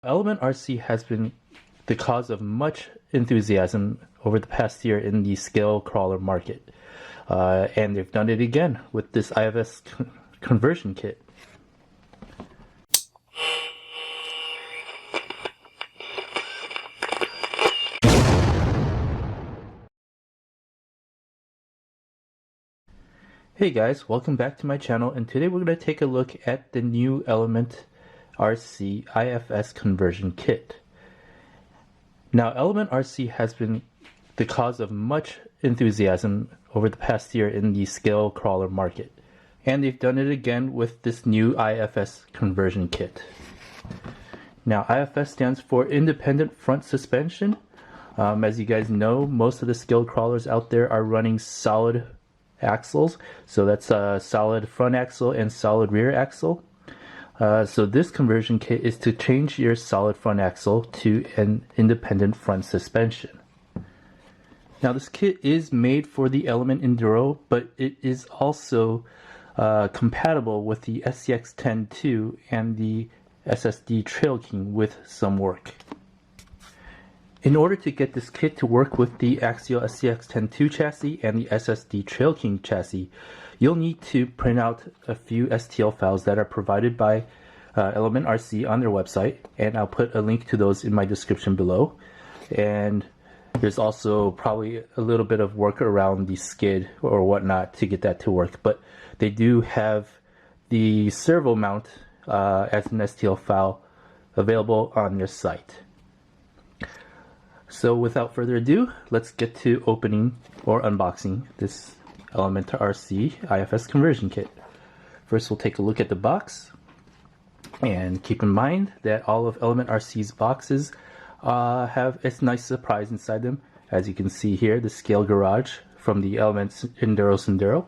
Element RC has been the cause of much enthusiasm over the past year in the scale crawler market. And they've done it again with this IFS Conversion Kit. Hey guys, welcome back to my channel, and today we're going to take a look at the new Element RC IFS Conversion Kit. Now, Element RC has been the cause of much enthusiasm over the past year in the scale crawler market, and they've done it again with this new IFS Conversion Kit. Now, IFS stands for Independent Front Suspension. As you guys know, most of the scale crawlers out there are running solid axles, so that's a solid front axle and solid rear axle. So this conversion kit is to change your solid front axle to an independent front suspension. Now, this kit is made for the Element Enduro, but it is also compatible with the SCX-10-2 and the SSD Trail King with some work. In order to get this kit to work with the Axial SCX-10-2 chassis and the SSD Trail King chassis, you'll need to print out a few STL files that are provided by Element RC on their website, and I'll put a link to those in my description below. And there's also probably a little bit of work around the skid or whatnot to get that to work, but they do have the servo mount as an STL file available on their site. So without further ado, let's get to opening or unboxing this Element RC IFS Conversion Kit. First, we'll take a look at the box, and keep in mind that all of Element RC's boxes have a nice surprise inside them. As you can see here, the scale garage from the Element Enduro.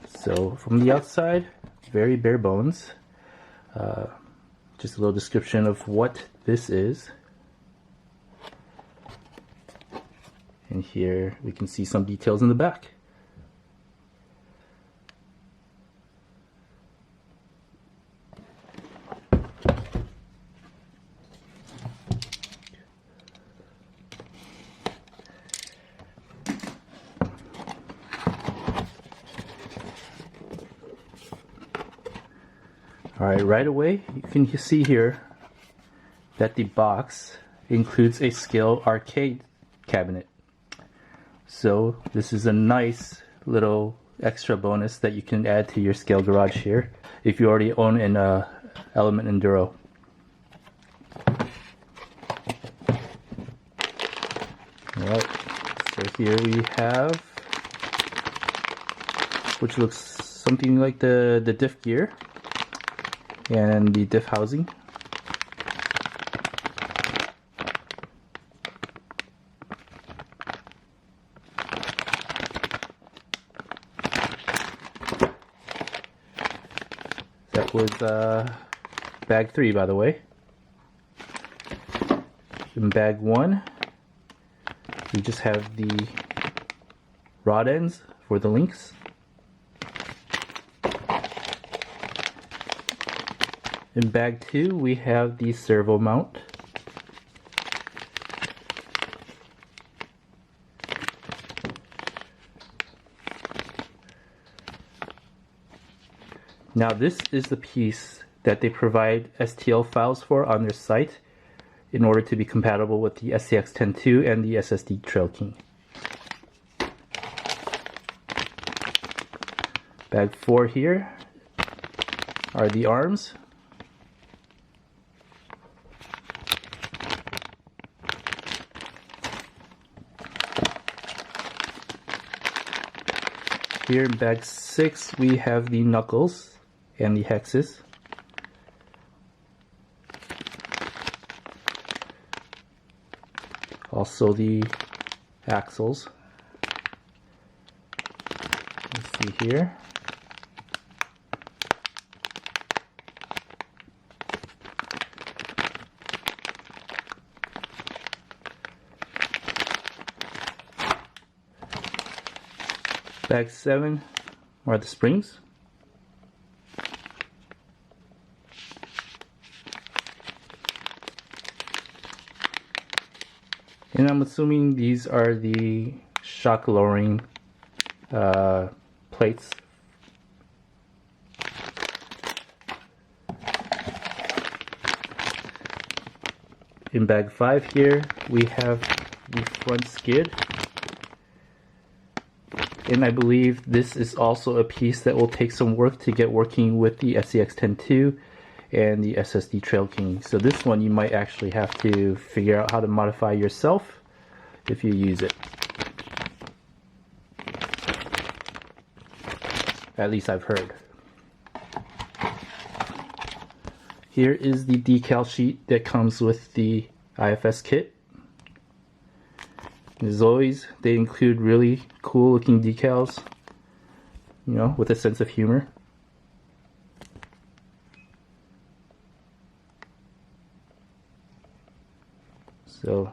So from the outside, very bare bones. Just a little description of what this is. And here we can see some details in the back. Alright, right away you can see here that the box includes a scale arcade cabinet. So this is a nice little extra bonus that you can add to your scale garage here if you already own an Element Enduro. Alright, so here we have, which looks something like the diff gear and the diff housing. That was bag 3, by the way. In bag 1, we just have the rod ends for the links. In bag 2, we have the servo mount. Now, this is the piece that they provide STL files for on their site in order to be compatible with the SCX-10-2 and the SSD Trail King. Bag 4 here are the arms. Here in bag 6, we have the knuckles and the hexes. Also the axles. Let's see here. Bag 7 are the springs. And I'm assuming these are the shock lowering plates. In bag 5 here, we have the front skid. And I believe this is also a piece that will take some work to get working with the SCX-10.2 and the SSD Trail King. So this one you might actually have to figure out how to modify yourself if you use it. At least I've heard. Here is the decal sheet that comes with the IFS kit. As always, they include really cool looking decals, you know, with a sense of humor. So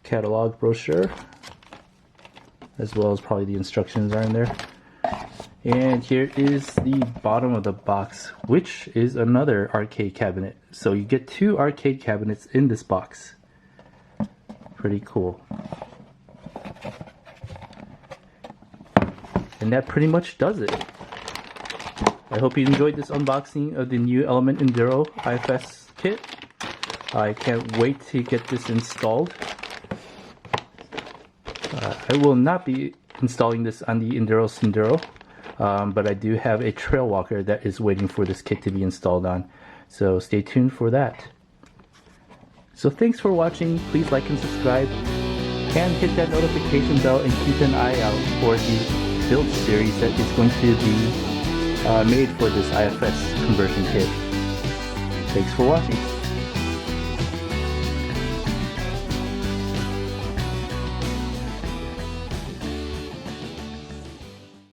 catalog brochure, as well as probably the instructions are in there. And here is the bottom of the box, which is another arcade cabinet. So you get 2 arcade cabinets in this box. Pretty cool. And that pretty much does it. I hope you enjoyed this unboxing of the new Element Enduro IFS kit. I can't wait to get this installed. I will not be installing this on the Enduro Senduro. But I do have a trail walker that is waiting for this kit to be installed on, so stay tuned for that. So thanks for watching. Please like and subscribe, and hit that notification bell, and keep an eye out for the build series that is going to be made for this IFS conversion kit. Thanks for watching.